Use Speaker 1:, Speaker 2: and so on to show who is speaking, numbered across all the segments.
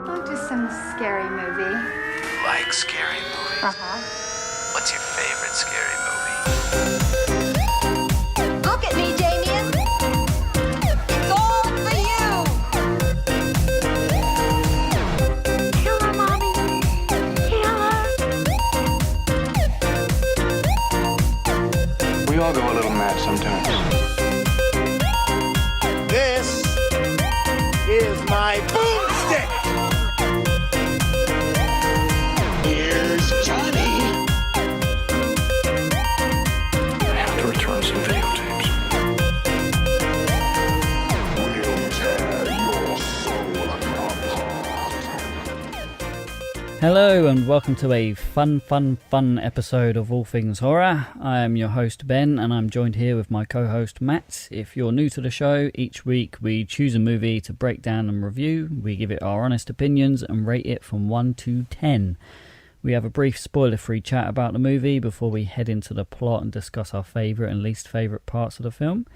Speaker 1: Oh, just some scary movie.
Speaker 2: Like scary movies?
Speaker 1: Uh-huh.
Speaker 2: What's your favorite scary movie?
Speaker 3: Look at me, Damien. It's all for you.
Speaker 1: Kill her, Mommy. Kill her.
Speaker 4: We all go a little mad sometimes.
Speaker 5: This is my boomstick. Here's Johnny.
Speaker 4: I have to return some videotapes.
Speaker 5: We'll tear your soul apart.
Speaker 6: Hello and welcome to a fun episode of All Things Horror. I am your host Ben and I'm joined here with my co-host Matt. If you're new to the show, each week we choose a movie to break down and review. We give it our honest opinions and rate it from 1 to 10. We have a brief spoiler-free chat about the movie before we head into the plot and discuss our favourite and least favourite parts of the film.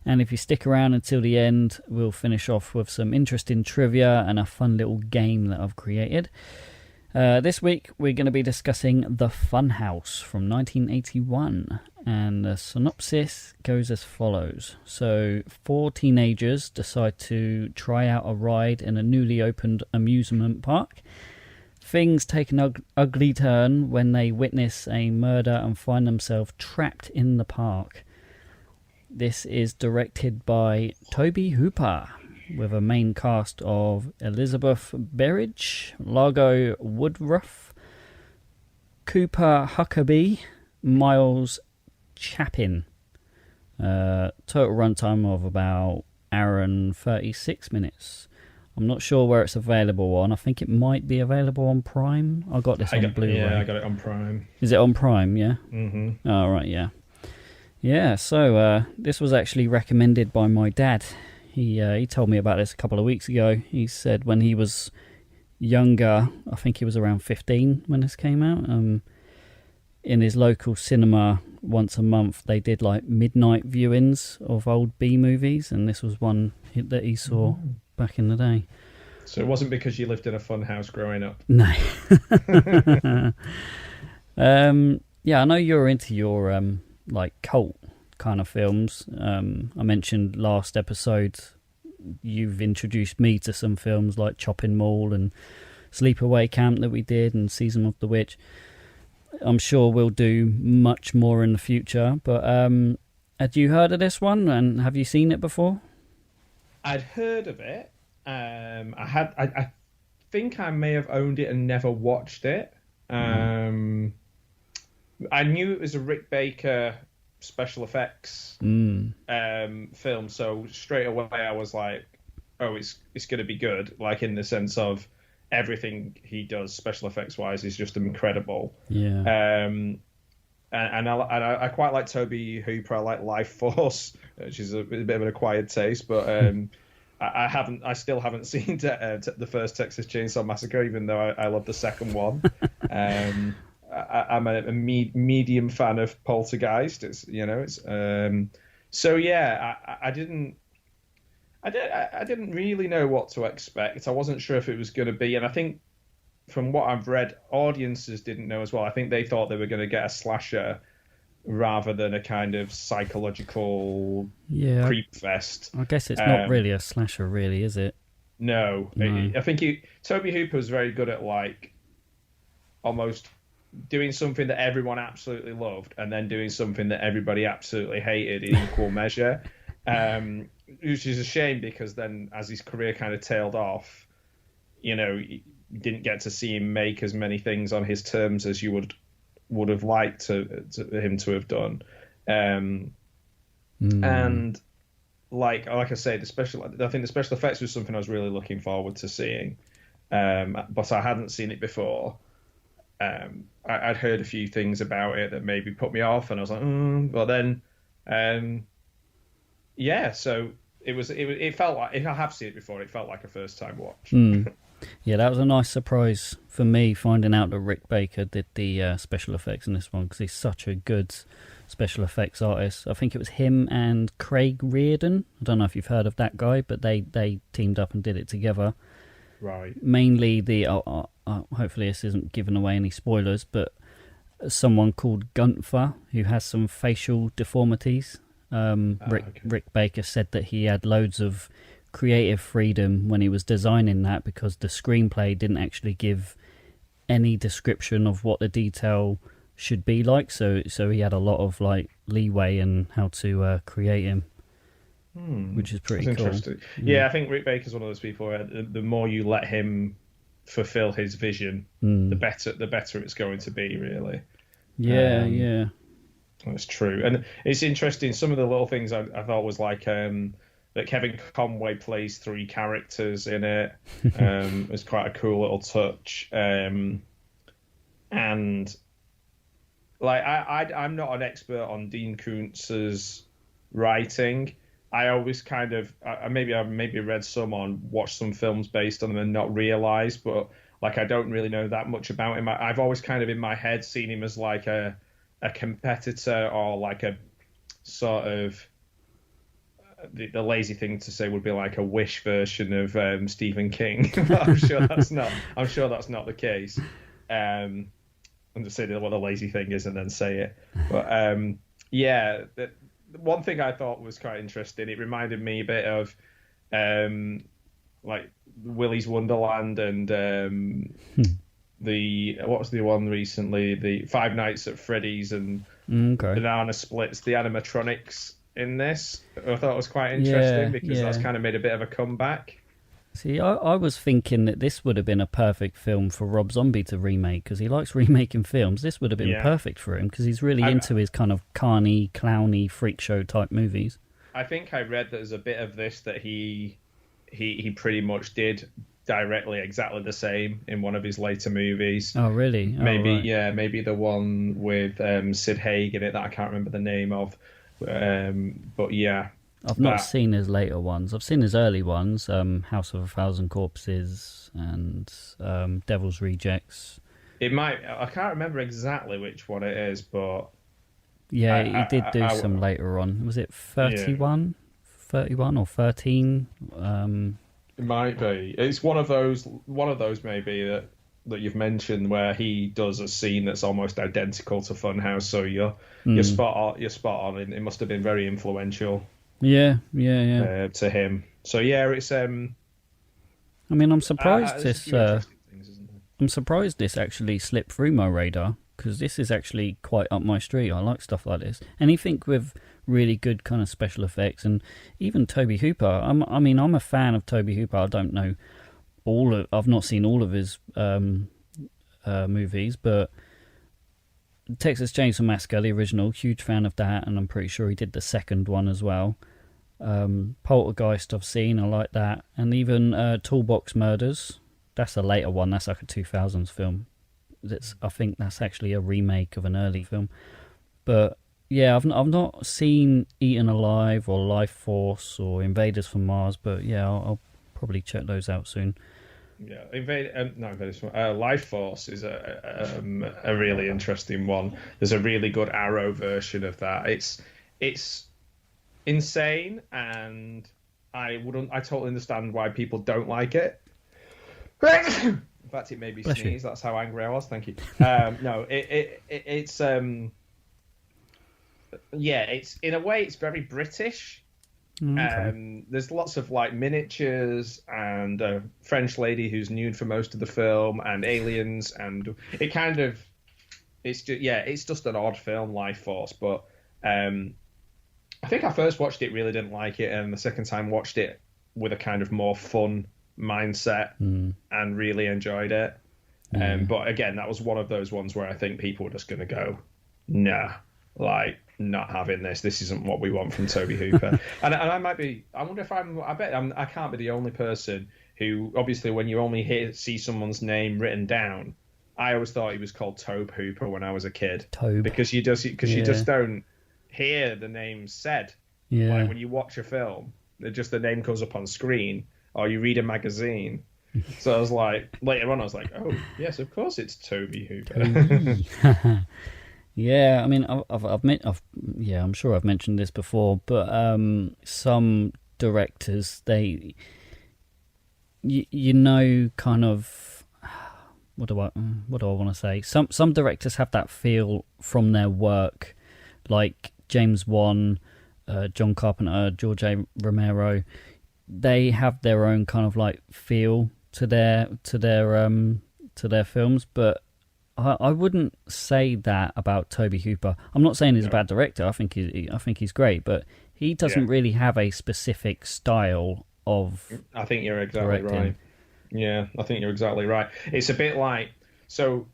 Speaker 6: And if you stick around until the end, we'll finish off with some interesting trivia and a fun little game that I've created. This week we're going to be discussing The Funhouse from 1981, and the synopsis goes as follows. So, 4 teenagers decide to try out a ride in a newly opened amusement park. Things take an ugly turn when they witness a murder and find themselves trapped in the park. This is directed by Tobe Hooper, with a main cast of Elizabeth Berridge, Largo Woodruff, Cooper Huckabee, Miles Chapin. Total runtime of about hour and 36 minutes. I'm not sure where it's available on. I think it might be available on Prime. I got this on Blu-ray.
Speaker 7: Yeah, I got it on Prime.
Speaker 6: Is it on Prime, yeah?
Speaker 7: Mm-hmm.
Speaker 6: Oh, right, yeah. Yeah, so this was actually recommended by my dad. He told me about this a couple of weeks ago. He said when he was younger, I think he was around 15 when this came out, in his local cinema once a month they did like midnight viewings of old B movies, and this was one that he saw back in the day.
Speaker 7: So it wasn't because you lived in a fun house growing up?
Speaker 6: No. Yeah, I know you're into your like cult kind of films. I mentioned last episode you've introduced me to some films like Chopping Mall and Sleepaway Camp that we did, and Season of the Witch. I'm sure we'll do much more in the future, but had you heard of this one and have you seen it before?
Speaker 7: I'd heard of it. I think I may have owned it and never watched it. I knew it was a Rick Baker special effects film, so straight away I was like, oh, it's going to be good, like in the sense of everything he does special effects wise is just incredible. And I quite like Tobe Hooper. I like Life Force, which is a bit of an acquired taste, but I still haven't seen the first Texas Chainsaw Massacre, even though I love the second one. I'm a medium fan of Poltergeist. So yeah, I didn't really know what to expect. I wasn't sure if it was going to be, and I think from what I've read, audiences didn't know as well. I think they thought they were going to get a slasher rather than a kind of psychological creep fest.
Speaker 6: I guess it's not really a slasher, really, is it?
Speaker 7: No. I think Tobe Hooper was very good at like almost doing something that everyone absolutely loved and then doing something that everybody absolutely hated in equal measure, which is a shame because then as his career kind of tailed off, you didn't get to see him make as many things on his terms as you would have liked him to have done. And like I say, I think the special effects was something I was really looking forward to seeing, but I hadn't seen it before. I'd heard a few things about it that maybe put me off, and I was like, but then, so it felt like, if I have seen it before, it felt like a first time watch.
Speaker 6: Yeah, that was a nice surprise for me, finding out that Rick Baker did the special effects in this one, because he's such a good special effects artist. I think it was him and Craig Reardon. I don't know if you've heard of that guy, but they teamed up and did it together.
Speaker 7: Right.
Speaker 6: Mainly hopefully this isn't giving away any spoilers, but someone called Gunther who has some facial deformities. Rick Baker said that he had loads of creative freedom when he was designing that, because the screenplay didn't actually give any description of what the detail should be like, so he had a lot of like leeway in how to create him, which is pretty cool.
Speaker 7: Interesting. Yeah, I think Rick Baker's one of those people where the more you let him fulfill his vision, the better it's going to be, really.
Speaker 6: Yeah.
Speaker 7: That's true. And it's interesting, some of the little things I thought was like that Kevin Conway plays 3 characters in it. It was quite a cool little touch. And like I'm not an expert on Dean Koontz's writing. I always kind of I maybe read some on, watched some films based on them and not realised, but like I don't really know that much about him. I've always kind of in my head seen him as like a competitor, or like a sort of the lazy thing to say would be like a Wish version of Stephen King. I'm sure that's not the case. I'm just saying what the lazy thing is and then say it. But yeah, the one thing I thought was quite interesting, it reminded me a bit of like Willy's Wonderland and what was the one recently? The Five Nights at Freddy's and Banana Splits, the animatronics in this. I thought it was quite interesting because that's kind of made a bit of a comeback.
Speaker 6: See, I was thinking that this would have been a perfect film for Rob Zombie to remake, because he likes remaking films. This would have been perfect for him, because he's really into his kind of carny, clowny, freak show type movies. I
Speaker 7: think I read that there's a bit of this that he pretty much did directly exactly the same in one of his later movies.
Speaker 6: Oh, really?
Speaker 7: Maybe the one with Sid Haig in it that I can't remember the name of. But yeah.
Speaker 6: I've not seen his later ones. I've seen his early ones, House of a Thousand Corpses and Devil's Rejects.
Speaker 7: I can't remember exactly which one it is, but...
Speaker 6: Yeah, he did do some later on. Was it 31? 31 or 13?
Speaker 7: It might be. It's one of those maybe that you've mentioned where he does a scene that's almost identical to Funhouse, so you're spot on. It must have been very influential.
Speaker 6: Yeah.
Speaker 7: To him. So yeah, it's.
Speaker 6: I mean, I'm surprised I'm surprised this actually slipped through my radar, because this is actually quite up my street. I like stuff like this. Anything with really good kind of special effects, and even Tobe Hooper. I'm a fan of Tobe Hooper. I don't know I've not seen all of his movies, but Texas Chainsaw Massacre, the original, huge fan of that, and I'm pretty sure he did the second one as well. Poltergeist I've seen, I like that, and even Toolbox Murders, that's a later one, that's like a 2000s film. I think that's actually a remake of an early film. But yeah, I've not seen Eaten Alive or Life Force or Invaders from Mars, but yeah, I'll probably check those out soon.
Speaker 7: Yeah, Life Force is a really interesting one. There's a really good Arrow version of that. It's insane, and I totally understand why people don't like it. In fact, it made me sneeze. That's how angry I was. Thank you. No, it's in a way it's very British. Okay. There's lots of like miniatures and a French lady who's nude for most of the film, and aliens, and it's just an odd film, Life Force. But I think I first watched it, really didn't like it, and the second time watched it with a kind of more fun mindset and really enjoyed it. But again, that was one of those ones where I think people were just going to go, nah, like, not having this. This isn't what we want from Tobe Hooper. and I wonder if I can't be the only person who, obviously, when you only see someone's name written down, I always thought he was called Tobe Hooper when I was a kid.
Speaker 6: Tobe.
Speaker 7: Because you just don't hear the name said. Yeah. Like when you watch a film, the name comes up on screen, or you read a magazine. So I was like, later on, I was like, oh, yes, of course it's Tobe Hooper.
Speaker 6: Yeah, I mean, I'm sure I've mentioned this before, but some directors, you know, kind of, what do I want to say? Some directors have that feel from their work, like James Wan, John Carpenter, George A. Romero. They have their own kind of like feel to their films, but I wouldn't say that about Tobe Hooper. I'm not saying he's a bad director. I think he's great, but he doesn't really have a specific style of.
Speaker 7: I think you're exactly right. Yeah, I think you're exactly right. It's a bit like, so,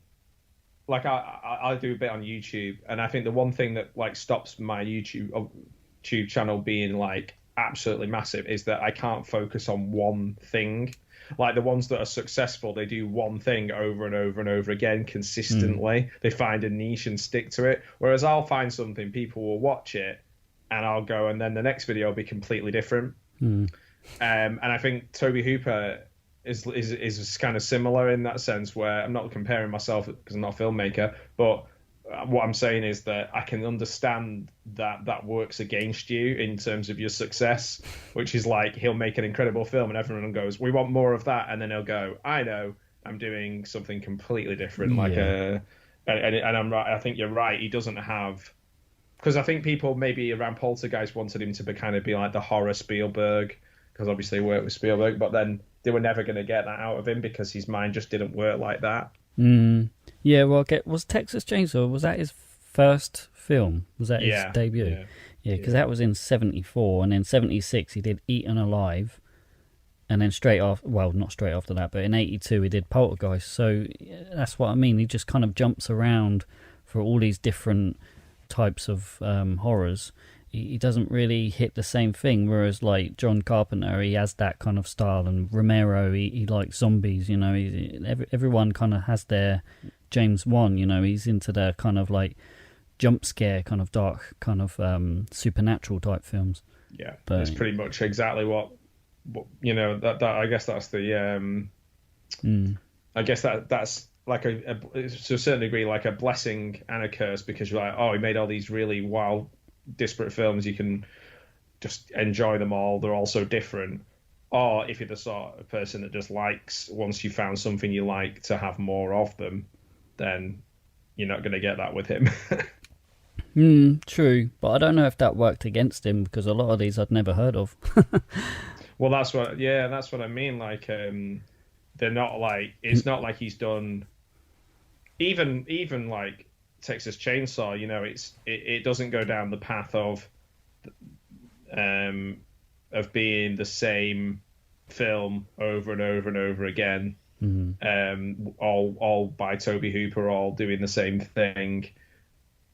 Speaker 7: like I do a bit on YouTube, and I think the one thing that like stops my YouTube channel being like absolutely massive is that I can't focus on one thing. Like the ones that are successful, they do one thing over and over and over again consistently. They find a niche and stick to it. Whereas I'll find something, people will watch it, and I'll go, and then the next video will be completely different. And I think Tobe Hooper is kind of similar in that sense, where I'm not comparing myself because I'm not a filmmaker, but what I'm saying is that I can understand that works against you in terms of your success, which is like he'll make an incredible film and everyone goes, we want more of that, and then he'll go, I know, I'm doing something completely different. And I'm right. I think you're right. He doesn't have, because I think people maybe around Poltergeist wanted him to be like the horror Spielberg, because obviously he worked with Spielberg, but then they were never going to get that out of him because his mind just didn't work like that.
Speaker 6: Yeah, well, was Texas Chainsaw, was that his first film? Was that his debut? Yeah, because that was in 74, and in 76 he did Eaten Alive, and then not straight after that, but in 82 he did Poltergeist. So that's what I mean. He just kind of jumps around for all these different types of horrors. He doesn't really hit the same thing, whereas like John Carpenter, he has that kind of style, and Romero, he likes zombies, you know. Everyone kind of has their James Wan, you know, he's into their kind of like jump scare, kind of dark, kind of supernatural type films.
Speaker 7: Yeah, but it's pretty much exactly what you know. That I guess that's the I guess that's like to a certain degree like a blessing and a curse, because you're like, oh, he made all these really wild, disparate films, you can just enjoy them all, they're all so different. Or if you're the sort of person that just likes, once you found something you like, to have more of them, then you're not going to get that with him.
Speaker 6: True, but I don't know if that worked against him, because a lot of these I'd never heard of.
Speaker 7: Well, that's what I mean, like they're not like, it's not like he's done even like Texas Chainsaw, you know, it doesn't go down the path of being the same film over and over and over again. All by Tobe Hooper, all doing the same thing,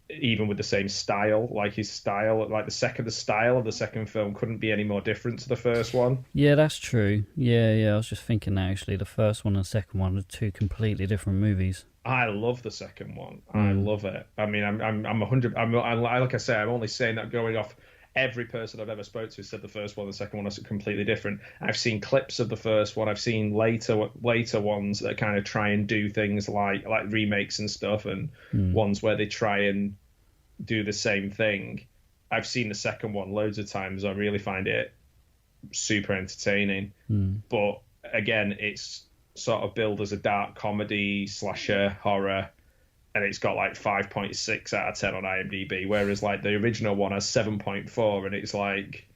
Speaker 7: even with the same style. Like his style, like the style of the second film couldn't be any more different to the first one.
Speaker 6: Yeah, that's true. Yeah. I was just thinking that actually, the first one and the second one are two completely different movies.
Speaker 7: I love the second one. I love it. I mean, I'm 100. Like I say, I'm only saying that going off every person I've ever spoke to said the first one and the second one are completely different. I've seen clips of the first one. I've seen later ones that kind of try and do things like remakes and stuff, and ones where they try and do the same thing. I've seen the second one loads of times. I really find it super entertaining. But again, it's sort of billed as a dark comedy slasher horror, and it's got like 5.6 out of 10 on IMDb, whereas like the original one has 7.4, and it's like,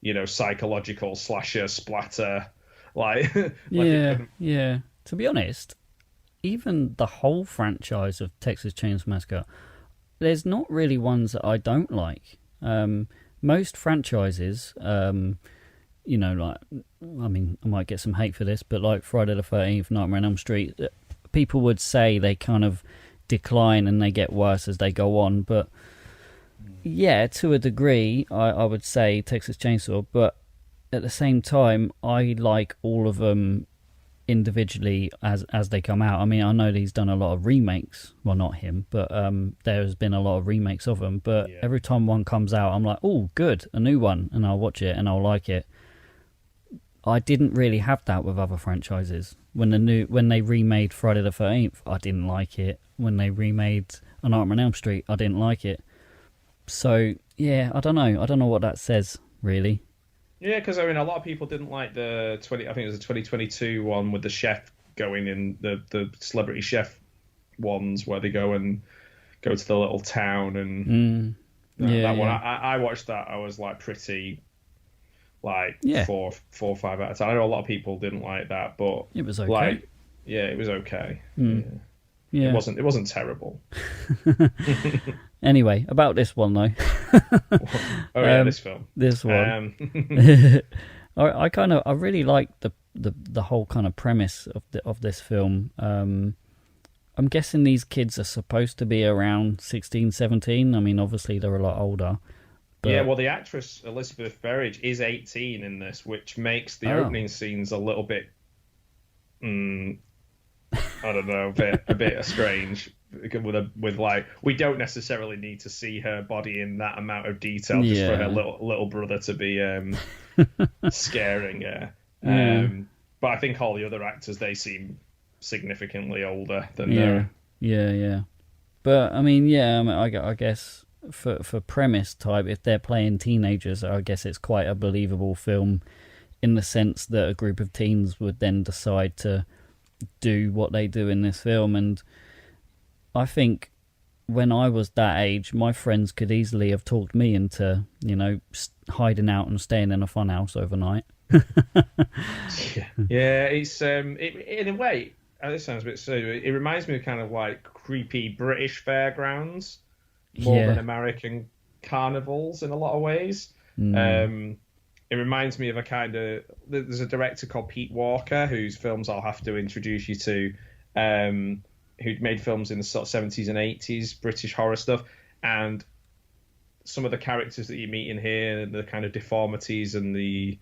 Speaker 7: you know, psychological slasher splatter, like
Speaker 6: yeah. To be honest, even the whole franchise of Texas Chainsaw Massacre, there's not really ones that I don't like. Most franchises, you know, like, I mean, I might get some hate for this, but like Friday the 13th, Nightmare on Elm Street, people would say they kind of decline and they get worse as they go on. But yeah, to a degree, I would say Texas Chainsaw, but at the same time, I like all of them individually as they come out. I mean, I know he's done a lot of remakes. Well, not him, but there's been a lot of remakes of them. But every time one comes out, I'm like, oh, good, a new one, and I'll watch it and I'll like it. I didn't really have that with other franchises. When they remade Friday the 13th, I didn't like it. When they remade A Nightmare on Elm Street, I didn't like it. So yeah, I don't know what that says really.
Speaker 7: Yeah, because I mean, a lot of people didn't like the 20. I think it was the 2022 one with the chef going in the celebrity chef ones where they go to the little town and that one. I watched that. I was like pretty like 4 or 5 out of 10. I know a lot of people didn't like that, but
Speaker 6: it was okay.
Speaker 7: Like, yeah, it was okay.
Speaker 6: Yeah.
Speaker 7: It wasn't terrible.
Speaker 6: Anyway, about this one though.
Speaker 7: This film.
Speaker 6: This one. I really like the whole kind of premise of this film. I'm guessing these kids are supposed to be around 16, 17. I mean, obviously they're a lot older. But... Yeah,
Speaker 7: well, the actress Elizabeth Berridge is 18 in this, which makes the opening scenes a little bit, I don't know, a bit strange. With like, we don't necessarily need to see her body in that amount of detail just for her little brother to be scaring her. But I think all the other actors, they seem significantly older than her.
Speaker 6: Yeah. But I mean, I guess for premise type, if they're playing teenagers, I guess it's quite a believable film in the sense that a group of teens would then decide to do what they do in this film. And I think when I was that age, my friends could easily have talked me into, hiding out and staying in a funhouse overnight.
Speaker 7: Yeah, it's in a way. This sounds a bit silly. It reminds me of kind of like creepy British fairgrounds more than American carnivals in a lot of ways. It reminds me of a kind of... There's a director called Pete Walker, whose films I'll have to introduce you to, who'd made films in the sort of 70s and 80s, British horror stuff. And some of the characters that you meet in here, the kind of deformities and the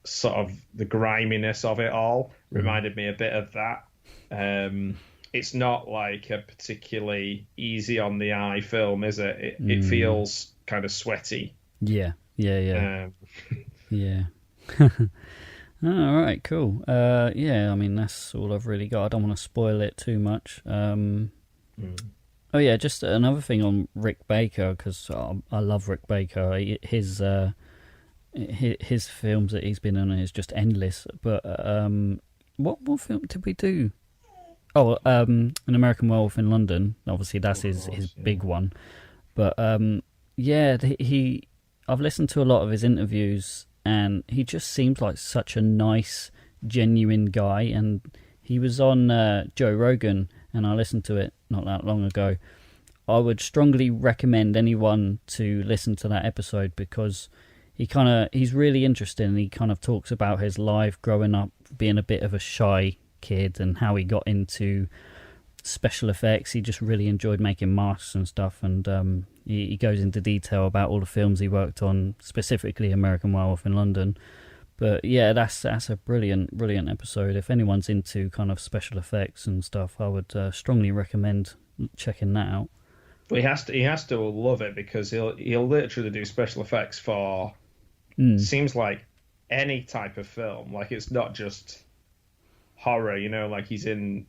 Speaker 7: sort of the griminess of it all, reminded me a bit of that. It's not like a particularly easy on the eye film, is it? It feels kind of sweaty.
Speaker 6: Yeah. All right, cool. I mean, that's all I've really got. I don't want to spoil it too much. Oh yeah, just another thing on Rick Baker, because I love Rick Baker. His films that he's been in is just endless. But what film did we do? Oh, An American Werewolf in London. Obviously, that's his big one. But I've listened to a lot of his interviews, and he just seems like such a nice, genuine guy. And he was on Joe Rogan, and I listened to it not that long ago. I would strongly recommend anyone to listen to that episode, because he's really interesting. He kind of talks about his life growing up, being a bit of a shy kid, and how he got into special effects. He just really enjoyed making masks and stuff, and he goes into detail about all the films he worked on, specifically American Werewolf in London. But yeah, that's a brilliant episode. If anyone's into kind of special effects and stuff, I would strongly recommend checking that out.
Speaker 7: Well, he has to love it, because he'll literally do special effects for seems like any type of film. Like, it's not just horror, like he's in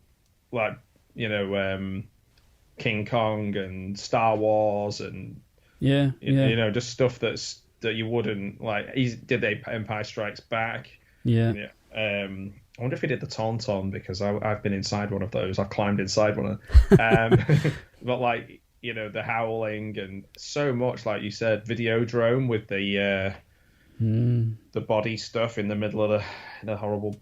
Speaker 7: King Kong and Star Wars and just stuff that you wouldn't like. He did the Empire Strikes Back. I wonder if he did the Tauntaun, because I've been inside one of those. I climbed inside one of but like, the Howling, and so much, like you said, Videodrome with the body stuff in the middle of the horrible,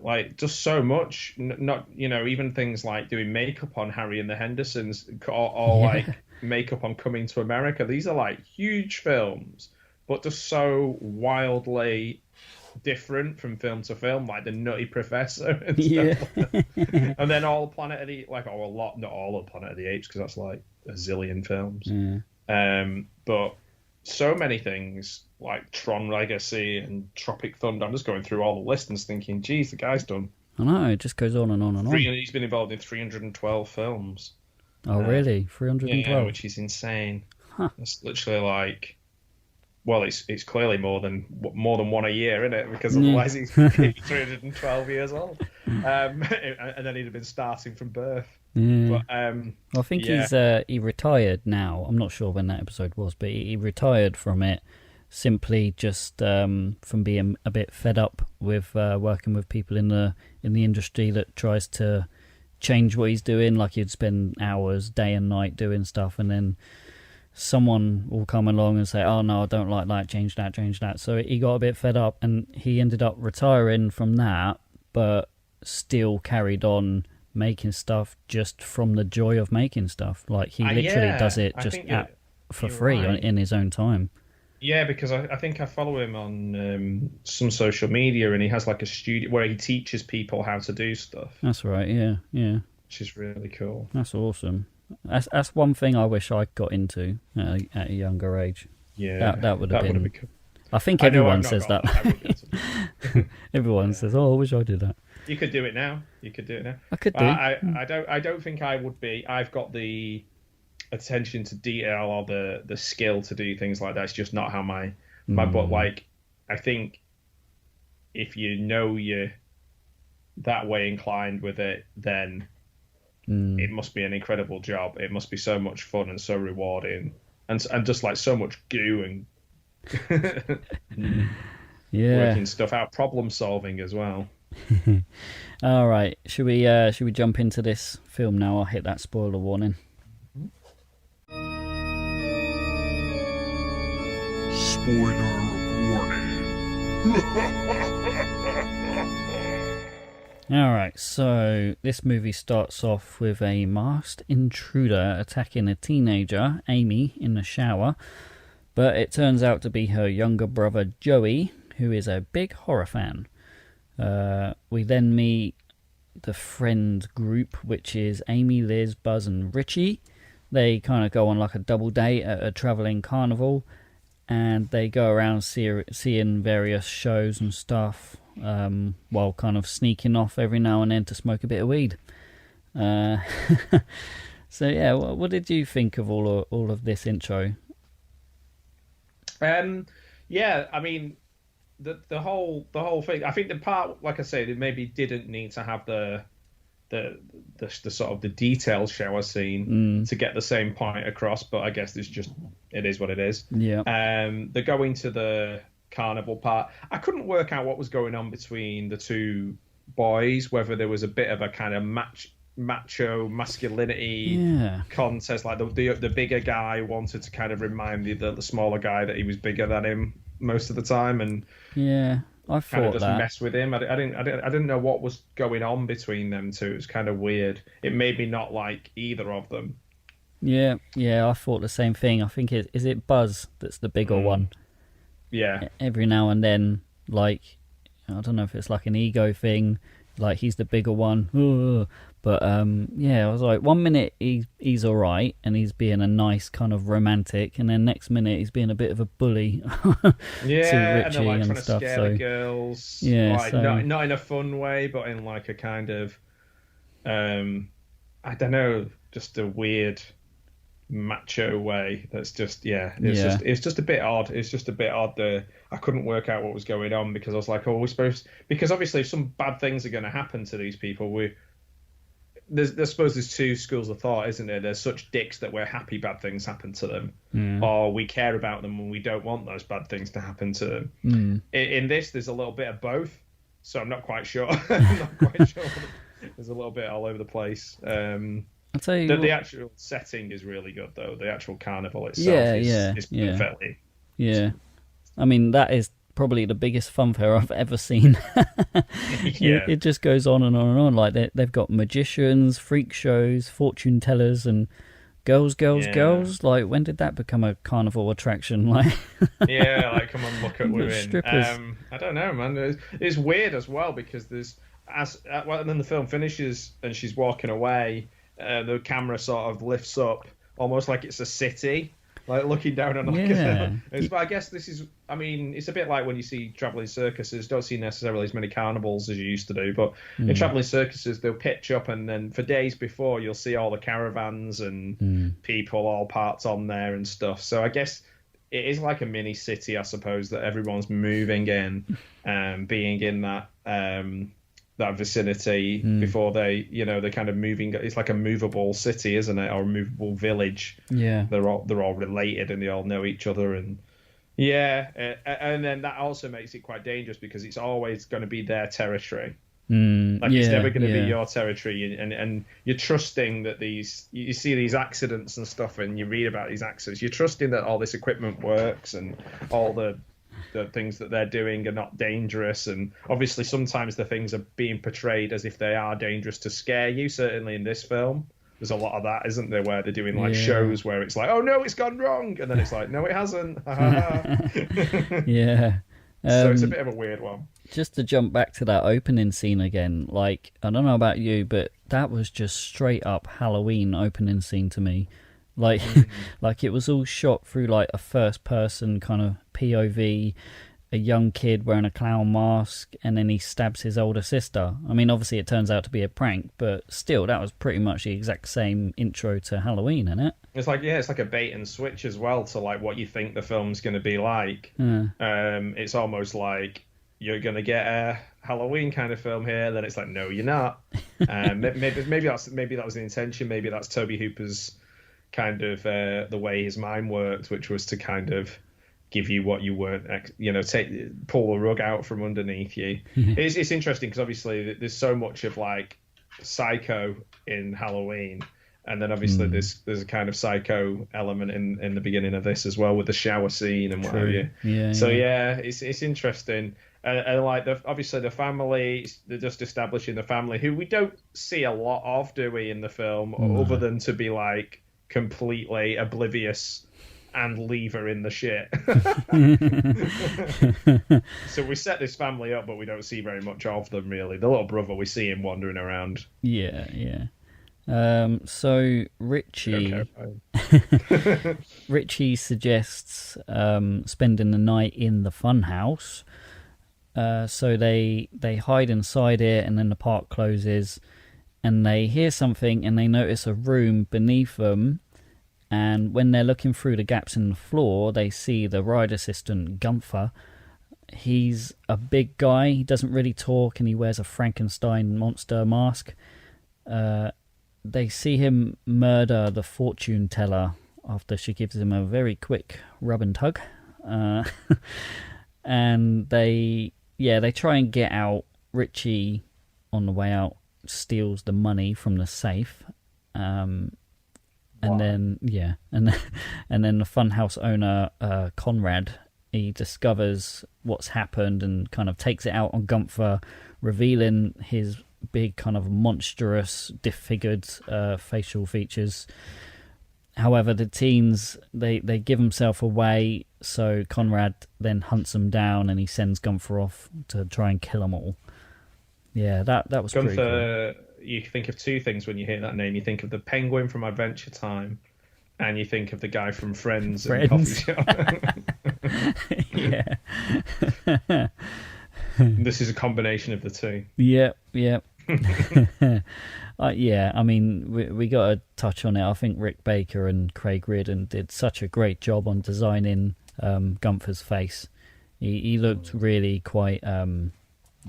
Speaker 7: like just so much. Not even things like doing makeup on Harry and the Hendersons, or like makeup on Coming to America. These are like huge films, but just so wildly different from film to film, like The Nutty Professor and stuff. And then all Planet of the, like, a lot, not all of Planet of the Apes, because that's like a zillion films. But so many things like Tron Legacy and Tropic Thunder. I'm just going through all the lists and thinking, geez, the guy's done.
Speaker 6: I know, it just goes on and on and on.
Speaker 7: He's been involved in 312 films.
Speaker 6: Oh, really? 312?
Speaker 7: Yeah, which is insane. Huh. It's literally like, well, it's clearly more than one a year, isn't it? Because otherwise he's 312 years old. And then he'd have been starting from birth.
Speaker 6: Yeah. But, I think he retired now. I'm not sure when that episode was, but he retired from it simply just from being a bit fed up with working with people in the industry that tries to change what he's doing. Like, he'd spend hours day and night doing stuff, and then someone will come along and say, oh no, I don't like that, change that. So he got a bit fed up, and he ended up retiring from that, but still carried on making stuff just from the joy of making stuff. Like, he literally does it just for free in his own time.
Speaker 7: Yeah, because I think I follow him on some social media, and he has like a studio where he teaches people how to do stuff.
Speaker 6: That's right, yeah.
Speaker 7: Which is really cool.
Speaker 6: That's awesome. That's one thing I wish I got into at a younger age.
Speaker 7: Yeah,
Speaker 6: that would have been cool. I think
Speaker 7: everyone
Speaker 6: says that. Everyone says, "Oh, I wish I did that."
Speaker 7: You could do it now. I
Speaker 6: could do.
Speaker 7: I don't think I would be. I've got the attention to detail or the skill to do things like that. It's just not how my but like, I think if you know you're that way inclined with it, then it must be an incredible job. It must be so much fun and so rewarding, and just like so much goo and working stuff out, problem solving as well.
Speaker 6: All right, should we jump into this film now? I'll hit that spoiler warning.
Speaker 5: Spoiler warning.
Speaker 6: Alright, so this movie starts off with a masked intruder attacking a teenager, Amy, in the shower, but it turns out to be her younger brother, Joey, who is a big horror fan. We then meet the friend group, which is Amy, Liz, Buzz and Richie. They kind of go on like a double date at a travelling carnival, and they go around seeing various shows and stuff, while kind of sneaking off every now and then to smoke a bit of weed. So yeah, what did you think of all of this intro?
Speaker 7: Yeah, I mean, the whole thing. I think the part, like I said, it maybe didn't need to have the sort of the details shower scene to get the same point across, but I guess it is what it is.
Speaker 6: Yeah.
Speaker 7: They're going to the carnival part. I couldn't work out what was going on between the two boys, whether there was a bit of a kind of macho masculinity contest, like the bigger guy wanted to kind of remind the smaller guy that he was bigger than him most of the time, and
Speaker 6: I
Speaker 7: kind of
Speaker 6: thought
Speaker 7: just mess with him. I didn't know what was going on between them two. It was kind of weird. It made me not like either of them.
Speaker 6: Yeah, I thought the same thing. I think is it Buzz that's the bigger one.
Speaker 7: Yeah.
Speaker 6: Every now and then, like, I don't know if it's like an ego thing, like he's the bigger one. But I was like, 1 minute he's all right and he's being a nice kind of romantic, and then next minute he's being a bit of a bully to Richie
Speaker 7: and they're like trying to
Speaker 6: stuff.
Speaker 7: scare the girls.
Speaker 6: Yeah,
Speaker 7: like, not in a fun way, but in like a kind of, I don't know, just a weird macho way. That's just it's just a bit odd. It's just a bit odd. I couldn't work out what was going on, because I was like, because obviously if some bad things are going to happen to these people, I suppose there's two schools of thought, isn't there? There's such dicks that we're happy bad things happen to them, or we care about them and we don't want those bad things to happen to them. In this, there's a little bit of both, so I'm not quite sure. There's a little bit all over the place.
Speaker 6: I'll tell you,
Speaker 7: the actual setting is really good, though. The actual carnival itself is perfectly.
Speaker 6: Yeah, I mean, that is probably the biggest funfair I've ever seen. It just goes on and on and on. Like they've got magicians, freak shows, fortune tellers, and girls. Like, when did that become a carnival attraction? Like,
Speaker 7: like, come on, look at women.
Speaker 6: Strippers.
Speaker 7: I don't know, man. It's weird as well, because and then the film finishes and she's walking away. The camera sort of lifts up almost like it's a city, like looking down on but I guess this is, I mean, it's a bit like when you see travelling circuses. Don't see necessarily as many carnivals as you used to do, but in travelling circuses they'll pitch up, and then for days before you'll see all the caravans and people all parked on there and stuff. So I guess it is like a mini city, I suppose, that everyone's moving in, being in that vicinity before they're kind of moving. It's like a movable city, isn't it, or a movable village?
Speaker 6: Yeah,
Speaker 7: they're all related and they all know each other, and Yeah, and then that also makes it quite dangerous because it's always going to be their territory. It's never going to be your territory, and you're trusting that you see these accidents and stuff, and you read about these accidents. You're trusting that all this equipment works and all the things that they're doing are not dangerous. And obviously, sometimes the things are being portrayed as if they are dangerous to scare you. Certainly in this film, there's a lot of that, isn't there? Where they're doing like shows where it's like, oh no, it's gone wrong, and then it's like, no, it hasn't.
Speaker 6: Yeah.
Speaker 7: So it's a bit of a weird one.
Speaker 6: Just to jump back to that opening scene again, like, I don't know about you, but that was just straight up Halloween opening scene to me. Like, like it was all shot through like a first person kind of POV, a young kid wearing a clown mask, and then he stabs his older sister. I mean, obviously it turns out to be a prank, but still, that was pretty much the exact same intro to Halloween, isn't it?
Speaker 7: It's like a bait and switch as well to like what you think the film's going to be like. It's almost like you're going to get a Halloween kind of film here, then it's like, no, you're not. Maybe that was the intention. Maybe that's Tobe Hooper's kind of the way his mind worked, which was to kind of give you what you weren't, pull the rug out from underneath you. It's interesting because obviously there's so much of like psycho in Halloween, and then obviously there's a kind of psycho element in the beginning of this as well with the shower scene and what have you. It's interesting. And like obviously the family, they're just establishing the family who we don't see a lot of, do we, in the film, other than to be like completely oblivious and leave her in the shit. So we set this family up, but we don't see very much of them really. The little brother, we see him wandering around.
Speaker 6: So Richie Richie suggests spending the night in the Funhouse. So they hide inside it, and then the park closes, and they hear something, and they notice a room beneath them. And when they're looking through the gaps in the floor, they see the ride assistant, Gunther. He's a big guy. He doesn't really talk, and he wears a Frankenstein monster mask. They see him murder the fortune teller after she gives him a very quick rub and tug. And they try and get out. Richie, on the way out, steals the money from the safe. And then the Funhouse owner, Conrad, he discovers what's happened and kind of takes it out on Gunther, revealing his big kind of monstrous, disfigured facial features. However, the teens, they give himself away, so Conrad then hunts them down, and he sends Gunther off to try and kill them all. Yeah, that was
Speaker 7: Gunther,
Speaker 6: pretty cool.
Speaker 7: You think of two things when you hear that name. You think of the penguin from Adventure Time, and you think of the guy from Friends. And Coffee Shop.
Speaker 6: Yeah.
Speaker 7: This is a combination of the two.
Speaker 6: Yep. Yeah, I mean, we got to touch on it. I think Rick Baker and Craig Reardon did such a great job on designing Gunther's face. He looked really quite,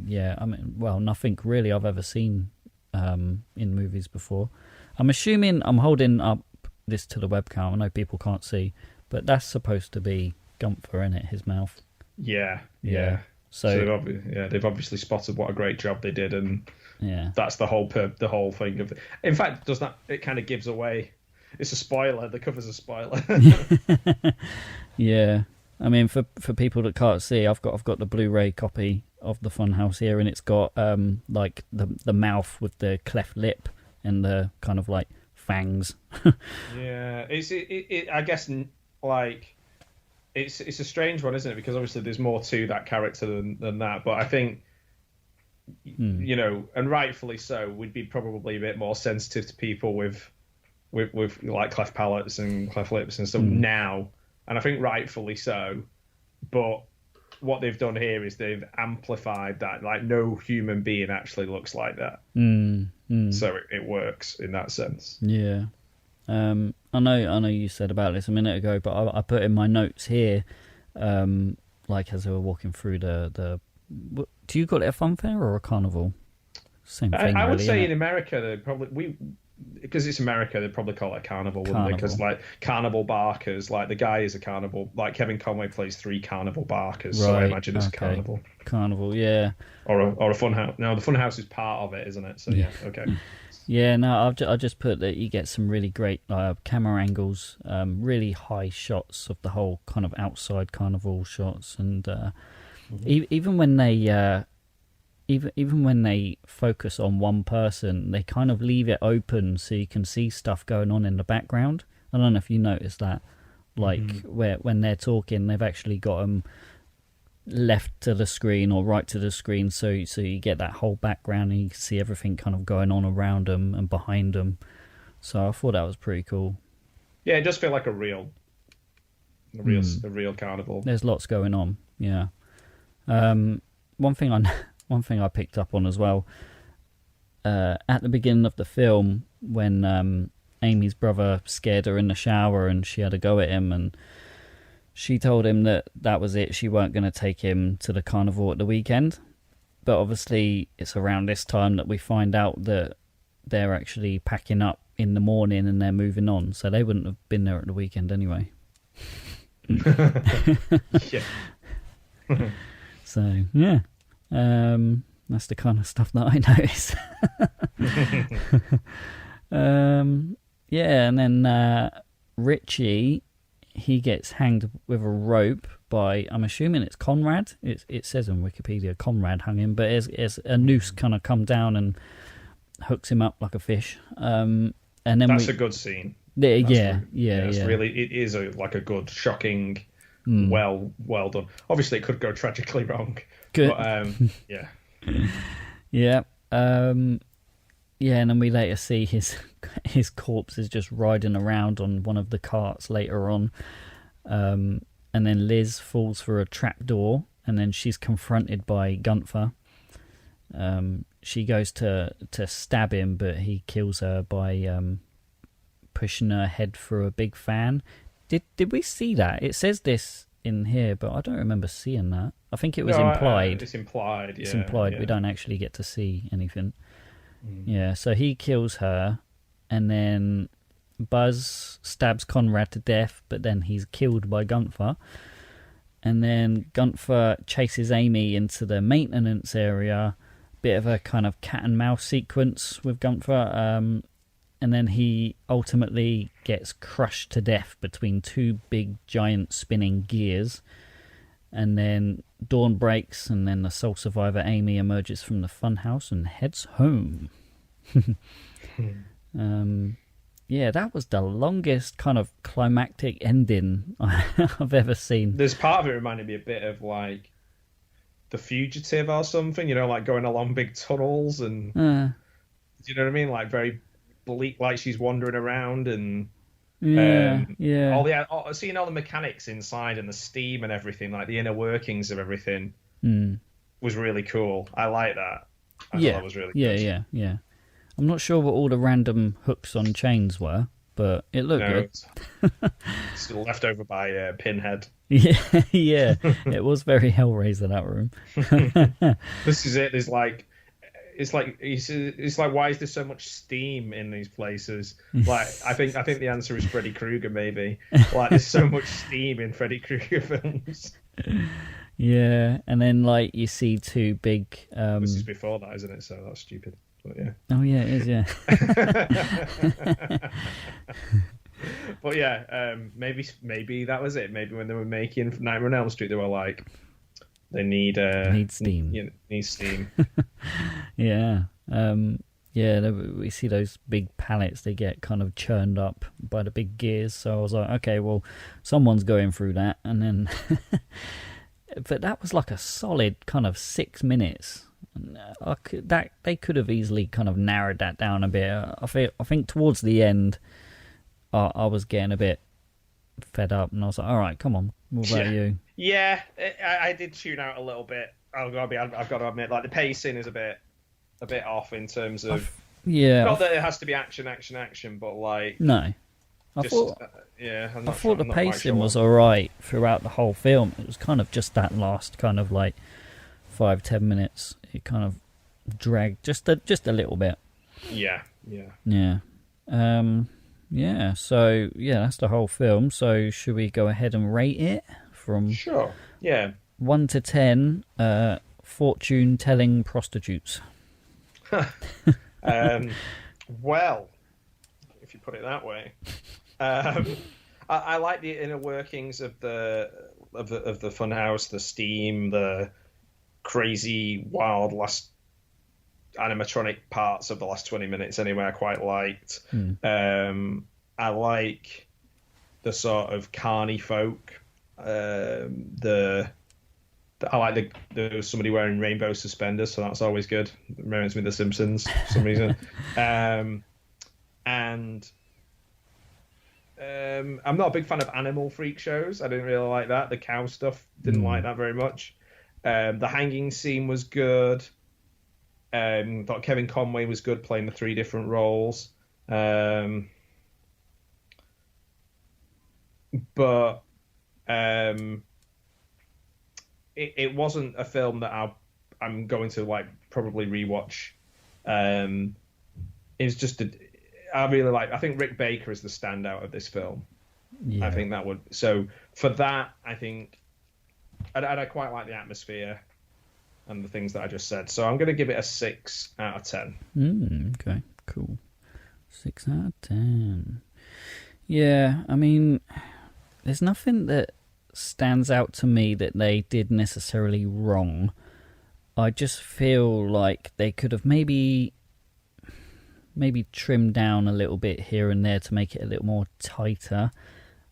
Speaker 6: nothing really I've ever seen in movies before. I'm assuming, I'm holding up this to the webcam, I know people can't see, but that's supposed to be Gunther, isn't it? His mouth. Yeah. So they've obviously spotted what a great job they did, and that's the whole thing of it. In fact, it kind of gives away. It's a spoiler. The cover's a spoiler. Yeah, I mean, for people that can't see, I've got the Blu-ray copy of the Funhouse here, and it's got like the mouth with the cleft lip and the kind of like fangs.
Speaker 7: Yeah, I guess like. It's a strange one, isn't it? Because obviously there's more to that character than that. But I think, and rightfully so, we'd be probably a bit more sensitive to people with like cleft palates and cleft lips and stuff now. And I think rightfully so. But what they've done here is they've amplified that. Like no human being actually looks like that. So it works in that sense.
Speaker 6: Yeah. I know you said about this a minute ago, but I put in my notes here, like as we were walking through the do you call it a fun fair or a carnival? Same thing.
Speaker 7: I would
Speaker 6: really,
Speaker 7: say in America, they probably because it's America, they'd probably call it a carnival, wouldn't they?
Speaker 6: Carnival.
Speaker 7: Because like carnival barkers, like the guy is a carnival. Like Kevin Conway plays 3 carnival barkers, so I
Speaker 6: Right,
Speaker 7: imagine it's a
Speaker 6: okay.
Speaker 7: carnival
Speaker 6: Carnival, yeah.
Speaker 7: or a funhouse. No, the funhouse is part of it, isn't it? So yeah, okay.
Speaker 6: Yeah, no, I just put that you get some really great camera angles, really high shots of the whole kind of outside carnival shots, and even when they even when they focus on one person, they kind of leave it open so you can see stuff going on in the background. I don't know if you noticed that, like when they're talking, they've actually got them left to the screen or right to the screen, so you get that whole background and you can see everything kind of going on around them and behind them. So I thought that was pretty cool.
Speaker 7: Yeah, it does feel like a real carnival.
Speaker 6: There's lots going on. Yeah. One thing I picked up on as well, at the beginning of the film, when Amy's brother scared her in the shower and she had a go at him, and she told him that was it, she weren't going to take him to the carnival at the weekend. But obviously it's around this time that we find out that they're actually packing up in the morning and they're moving on, so they wouldn't have been there at the weekend anyway.
Speaker 7: Yeah.
Speaker 6: So yeah, that's the kind of stuff that I notice. Yeah, and then Richie, he gets hanged with a rope by, I'm assuming it's Conrad. It says on Wikipedia Conrad hung him, but it's a noose kind of come down and hooks him up like a fish. And then
Speaker 7: That's a good scene.
Speaker 6: It's
Speaker 7: really, it is like a good, shocking, well done. Obviously, it could go tragically wrong.
Speaker 6: Good.
Speaker 7: But, yeah.
Speaker 6: Yeah. Yeah, and then we later see his corpse is just riding around on one of the carts later on. And then Liz falls through a trapdoor, and then she's confronted by Gunther. She goes to stab him, but he kills her by pushing her head through a big fan. Did we see that? It says this in here, but I don't remember seeing that. I think it was implied.
Speaker 7: It's implied, yeah.
Speaker 6: It's implied.
Speaker 7: Yeah.
Speaker 6: We don't actually get to see anything. Yeah, so he kills her, and then Buzz stabs Conrad to death, but then he's killed by Gunther. And then Gunther chases Amy into the maintenance area. Bit of a kind of cat and mouse sequence with Gunther. And then he ultimately gets crushed to death between 2 big giant spinning gears. And then dawn breaks, and then the sole survivor Amy emerges from the funhouse and heads home. Yeah, that was the longest kind of climactic ending I've ever seen.
Speaker 7: There's part of it reminded me a bit of like The Fugitive or something, you know, like going along big tunnels and do you know what I mean? Like very bleak, like she's wandering around and
Speaker 6: yeah.
Speaker 7: Seeing all the mechanics inside and the steam and everything, like the inner workings of everything, was really cool. I like that. I thought that was really good.
Speaker 6: Yeah. I'm not sure what all the random hooks on chains were, but it looked good.
Speaker 7: It's left over by Pinhead.
Speaker 6: Yeah, it was very Hellraiser, that room.
Speaker 7: This is it. There's like, it's like, why is there so much steam in these places? Like, I think the answer is Freddy Krueger, maybe. Like, there's so much steam in Freddy Krueger films.
Speaker 6: Yeah, and then like you see 2 big.
Speaker 7: This is before that, isn't it? So that's stupid. But yeah.
Speaker 6: Oh yeah, it is. Yeah.
Speaker 7: But yeah, maybe that was it. Maybe when they were making Nightmare on Elm Street, they were like, they need
Speaker 6: steam.
Speaker 7: Need steam.
Speaker 6: Yeah. We see those big pallets. They get kind of churned up by the big gears. So I was like, okay, well, someone's going through that, and then. But that was like a solid kind of 6 minutes. They could have easily kind of narrowed that down a bit. I think towards the end, I was getting a bit fed up, and I was like, all right, come on, what about you?
Speaker 7: Yeah, I did tune out a little bit. I've got to admit, like the pacing is a bit off in terms of. Not that it has to be action, but like.
Speaker 6: No. I thought the pacing was alright throughout the whole film. It was kind of just that last kind of like 5-10 minutes. It kind of dragged just a little bit.
Speaker 7: Yeah.
Speaker 6: Yeah, so yeah, that's the whole film. So should we go ahead and rate it from
Speaker 7: Sure. Yeah.
Speaker 6: 1 to 10 fortune-telling prostitutes?
Speaker 7: Well, if you put it that way, I like the inner workings of the Funhouse, the steam, the crazy, wild last animatronic parts of the last 20 minutes. Anyway, I quite liked. I like the sort of carny folk. I like there was somebody wearing rainbow suspenders, so that's always good. It reminds me of The Simpsons for some reason. I'm not a big fan of animal freak shows. I didn't really like that. The cow stuff, didn't like that very much. The hanging scene was good. Thought Kevin Conway was good playing the 3 different roles. But it wasn't a film that I'm going to like probably rewatch. It was just I really like. I think Rick Baker is the standout of this film. Yeah. I think that would. So for that, I think, and I quite like the atmosphere and the things that I just said. So I'm going to give it a 6 out of 10.
Speaker 6: Okay, cool. 6 out of 10. Yeah, I mean, there's nothing that stands out to me that they did necessarily wrong. I just feel like they could have maybe trimmed down a little bit here and there to make it a little more tighter.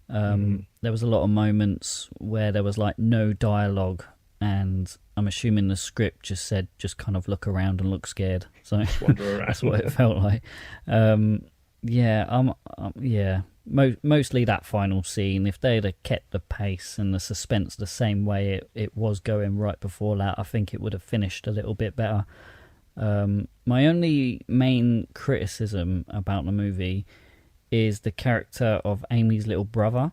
Speaker 6: There was a lot of moments where there was like no dialogue, and I'm assuming the script just said just kind of look around and look scared. So that's what it felt like. Mostly that final scene. If they'd have kept the pace and the suspense the same way it was going right before that, I think it would have finished a little bit better. My only main criticism about the movie is the character of Amy's little brother.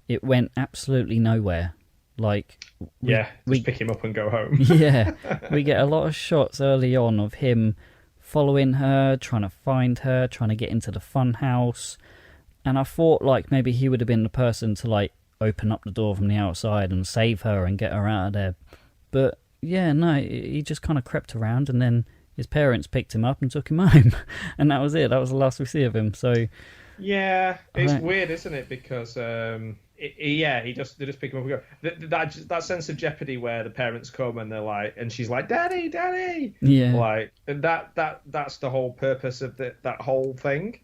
Speaker 6: It went absolutely nowhere. Like,
Speaker 7: we pick him up and go home.
Speaker 6: Yeah, we get a lot of shots early on of him following her, trying to find her, trying to get into the funhouse. And I thought, like, maybe he would have been the person to, like, open up the door from the outside and save her and get her out of there. But, yeah, no, he just kind of crept around, and then his parents picked him up and took him home. And that was it. That was the last we see of him. So,
Speaker 7: yeah, it's weird, isn't it? Because, they just pick him up and go. That sense of jeopardy where the parents come and they're like, and she's like, "Daddy, Daddy!" Yeah, like, and that's the whole purpose of that whole thing.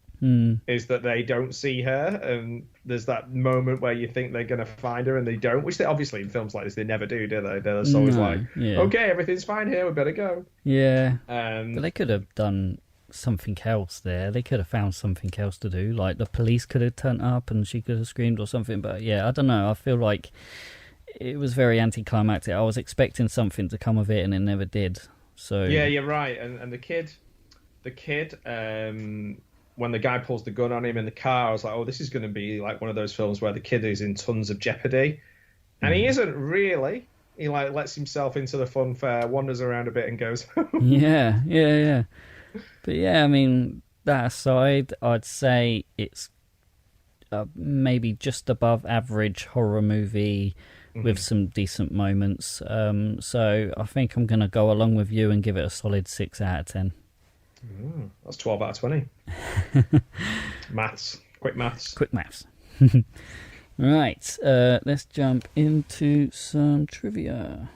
Speaker 7: Is that they don't see her, and there's that moment where you think they're going to find her and they don't, which they obviously in films like this they never do they? They're always okay, everything's fine here, we better go. Yeah.
Speaker 6: But they could have done something else there. They could have found something else to do, like the police could have turned up and she could have screamed or something. But yeah, I don't know, I feel like it was very anticlimactic. I was expecting something to come of it and it never did. So
Speaker 7: yeah, you're right. And the kid when the guy pulls the gun on him in the car, I was like, oh, this is going to be like one of those films where the kid is in tons of jeopardy. And he isn't really. He like lets himself into the fun fair, wanders around a bit and goes home.
Speaker 6: Yeah. But yeah, I mean, that aside, I'd say it's maybe just above average horror movie with some decent moments. So I think I'm going to go along with you and give it a solid 6 out of 10.
Speaker 7: That's 12 out of 20. Quick maths.
Speaker 6: Right, let's jump into some trivia.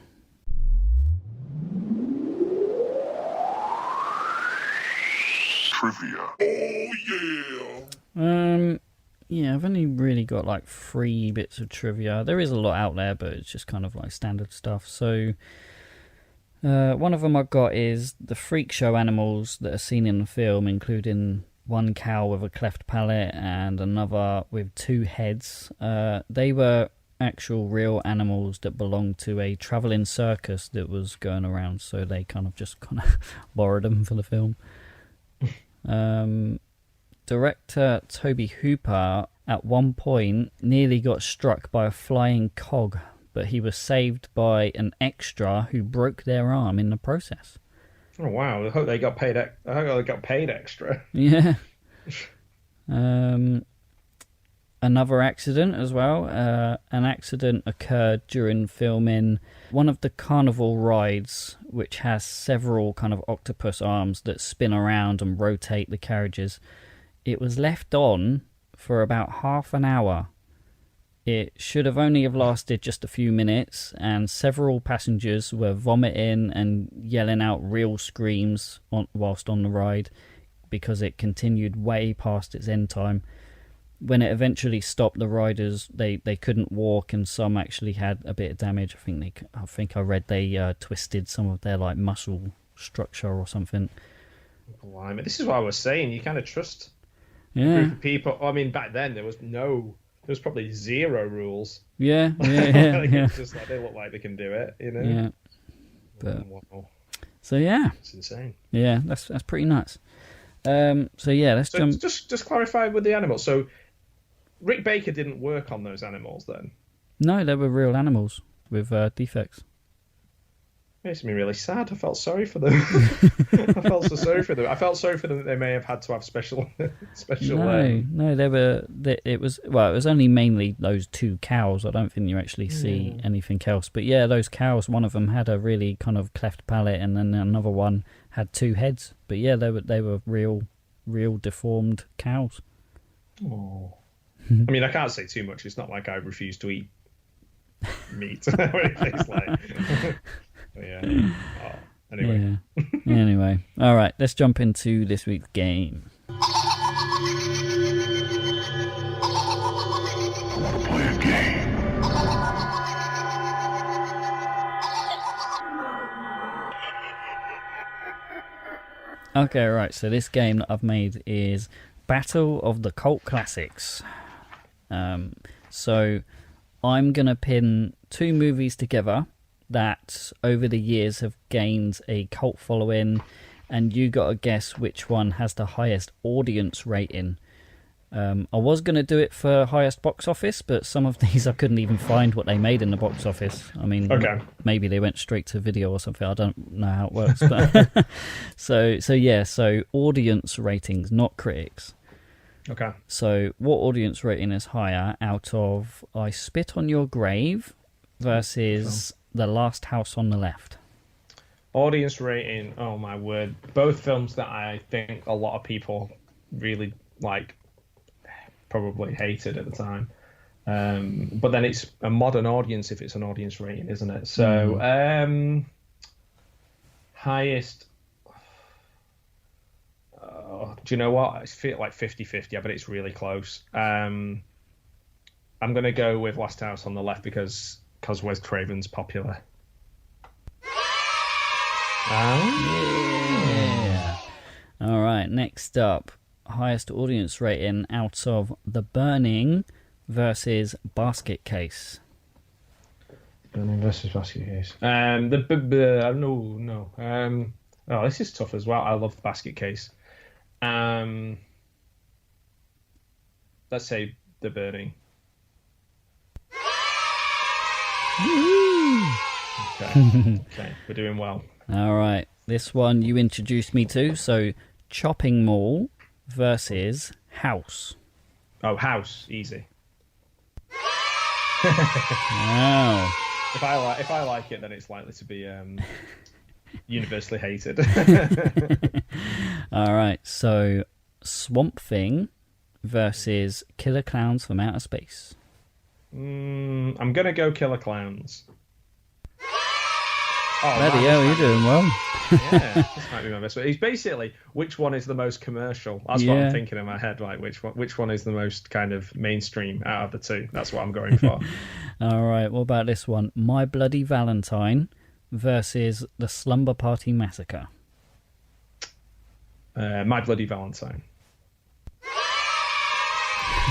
Speaker 6: Yeah, I've only really got like 3 bits of trivia. There is a lot out there, but it's just kind of like standard stuff. So one of them I've got is the freak show animals that are seen in the film, including one cow with a cleft palate and another with 2 heads. They were actual real animals that belonged to a travelling circus that was going around, so they kind of borrowed them for the film. Director Tobe Hooper at one point nearly got struck by a flying cog, but he was saved by an extra who broke their arm in the process.
Speaker 7: Oh wow! I hope they got paid. I hope they got paid extra.
Speaker 6: Yeah. Another accident as well. An accident occurred during filming one of the Carnival rides, which has several kind of octopus arms that spin around and rotate the carriages. It was left on for about half an hour. It should have only have lasted just a few minutes, and several passengers were vomiting and yelling out real screams whilst on the ride because it continued way past its end time. When it eventually stopped, the riders they couldn't walk, and some actually had a bit of damage. I think I read they twisted some of their like muscle structure or something.
Speaker 7: Blimey. This is what I was saying. You kind of trust a
Speaker 6: Yeah,
Speaker 7: group of people. I mean, back then there was probably zero rules.
Speaker 6: yeah.
Speaker 7: It's just like they look like they can do it, you know.
Speaker 6: Yeah. But
Speaker 7: Wow.
Speaker 6: so yeah,
Speaker 7: It's insane.
Speaker 6: yeah, that's pretty nuts. So yeah, let's
Speaker 7: So
Speaker 6: jump.
Speaker 7: just clarify with the animals. So Rick Baker didn't work on those animals then.
Speaker 6: No, they were real animals with defects.
Speaker 7: Makes me really sad. I felt sorry for them. I felt so sorry for them. I felt sorry for them that they may have had to have special.
Speaker 6: No, they were. It was only mainly those two cows. I don't think you actually see anything else. But yeah, those cows. One of them had a really kind of cleft palate, and then another one had two heads. But yeah, they were real deformed cows.
Speaker 7: Oh. I mean, I can't say too much. It's not like I refuse to eat meat. What it tastes like. Yeah. Oh, anyway.
Speaker 6: Yeah. Anyway, all right. Let's jump into this week's game.
Speaker 5: Play a game.
Speaker 6: Okay, right. So this game that I've made is Battle of the Cult Classics. So I'm gonna pin two movies together that over the years have gained a cult following, and you got to guess which one has the highest audience rating. I was going to do it for highest box office, but some of these I couldn't even find what they made in the box office. I mean, maybe they went straight to video or something. I don't know how it works. But so audience ratings, not critics.
Speaker 7: Okay.
Speaker 6: So what audience rating is higher out of I Spit on Your Grave versus The Last House on the Left?
Speaker 7: Audience rating, oh my word. Both films that I think a lot of people really probably hated at the time. But then it's a modern audience if it's an audience rating, isn't it? So, highest... do you know what? I feel like 50-50, but it's really close. I'm going to go with Last House on the Left because Wes Craven's popular.
Speaker 6: Yeah. All right, next up, highest audience rating out of The Burning versus Basket Case.
Speaker 7: Burning versus Basket Case. No. This is tough as well. I love Basket Case. Let's say The Burning. Okay, we're doing well.
Speaker 6: All right, this one you introduced me to. So, Chopping Mall versus House.
Speaker 7: Oh, House, easy.
Speaker 6: Wow.
Speaker 7: If I like it, then it's likely to be universally hated.
Speaker 6: All right, so Swamp Thing versus Killer Clowns from Outer Space.
Speaker 7: I'm gonna go Killer Clowns. Oh,
Speaker 6: Bloody hell, you're doing well.
Speaker 7: Yeah, this might be my best. It's basically which one is the most commercial. That's what I'm thinking in my head. Like which one is the most kind of mainstream out of the two? That's what I'm going for.
Speaker 6: All right, what about this one? My Bloody Valentine versus The Slumber Party Massacre.
Speaker 7: My Bloody Valentine.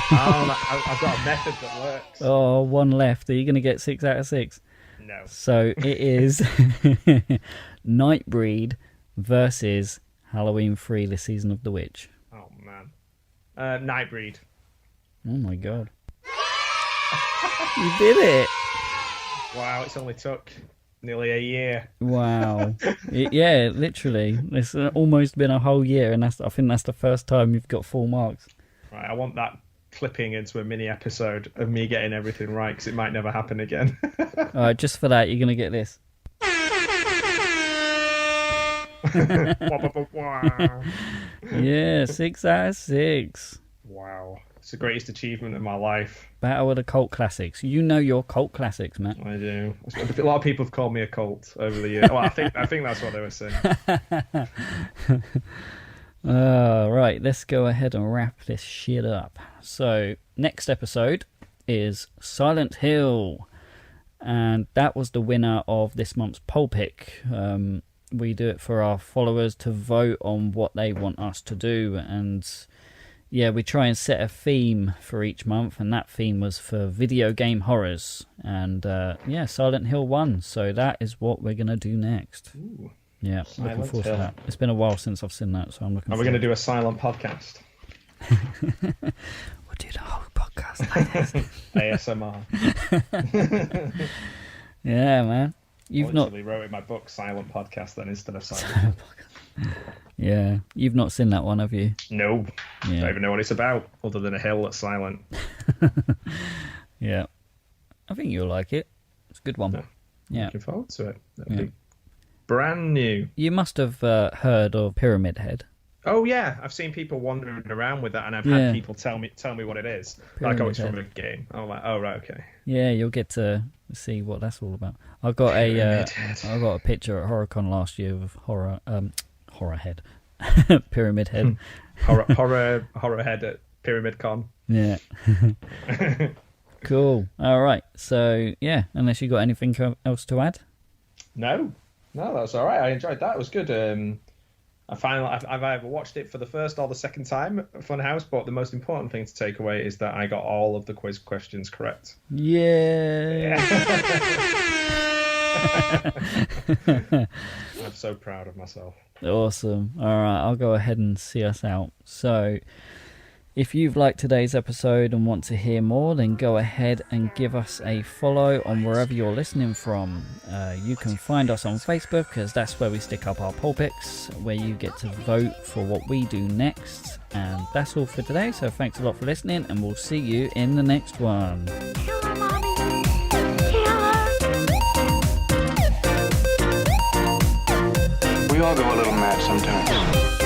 Speaker 7: I've got a method that works.
Speaker 6: Oh, one left. Are you going to get 6 out of 6?
Speaker 7: No.
Speaker 6: So it is Nightbreed versus Halloween 3, The Season of the Witch.
Speaker 7: Oh, man. Nightbreed.
Speaker 6: Oh, my God. You did it.
Speaker 7: Wow, it's only took nearly a year.
Speaker 6: Wow. Yeah, literally. It's almost been a whole year, and I think that's the first time you've got full marks.
Speaker 7: Right, I want that clipping into a mini episode of me getting everything right, because it might never happen again.
Speaker 6: All right, just for that, you're going to get this. Yeah, 6 out of 6.
Speaker 7: Wow. It's the greatest achievement of my life.
Speaker 6: Battle of the cult classics. You know your cult classics, Matt.
Speaker 7: I do. A lot of people have called me a cult over the years. Well, I think that's what they were saying.
Speaker 6: Right, let's go ahead and wrap this shit up. So, next episode is Silent Hill. And that was the winner of this month's poll pick. We do it for our followers to vote on what they want us to do. And yeah, we try and set a theme for each month. And that theme was for video game horrors. And yeah, Silent Hill won. So that is what we're going to do next.
Speaker 7: Ooh.
Speaker 6: Yeah, looking forward to that. It's been a while since I've seen that, so I'm looking forward.
Speaker 7: Are we going to do a silent podcast?
Speaker 6: We'll do the whole podcast like this.
Speaker 7: ASMR.
Speaker 6: Yeah, man. You've
Speaker 7: I literally wrote in my book silent podcast then instead of silent.
Speaker 6: Yeah, you've not seen that one, have you?
Speaker 7: No.
Speaker 6: Yeah.
Speaker 7: Don't even know what it's about, other than a hill that's silent.
Speaker 6: Yeah. I think you'll like it. It's a good one. Yeah.
Speaker 7: Looking forward to it. That'll be brand new.
Speaker 6: You must have heard of Pyramid Head.
Speaker 7: Oh yeah, I've seen people wandering around with that, and I've had people tell me what it is.
Speaker 6: Pyramid
Speaker 7: like, oh, it's
Speaker 6: Head.
Speaker 7: from a game. I'm like, oh right, okay.
Speaker 6: Yeah, you'll get to see what that's all about. I got a picture at HorrorCon last year of horror head, Pyramid Head,
Speaker 7: horror head at Pyramid Con.
Speaker 6: Yeah. Cool. All right. So yeah, unless you got anything else to add.
Speaker 7: No, that's all right. I enjoyed that. It was good. I've either watched it for the first or the second time at Funhouse, but the most important thing to take away is that I got all of the quiz questions correct.
Speaker 6: Yeah.
Speaker 7: I'm so proud of myself.
Speaker 6: Awesome. All right, I'll go ahead and see us out. So, if you've liked today's episode and want to hear more, then go ahead and give us a follow on wherever you're listening from. You can find us on Facebook, because that's where we stick up our poll picks, where you get to vote for what we do next. And that's all for today, so thanks a lot for listening, and we'll see you in the next one.
Speaker 1: Kill her, Mommy. Kill her.
Speaker 4: We all go a little mad sometimes.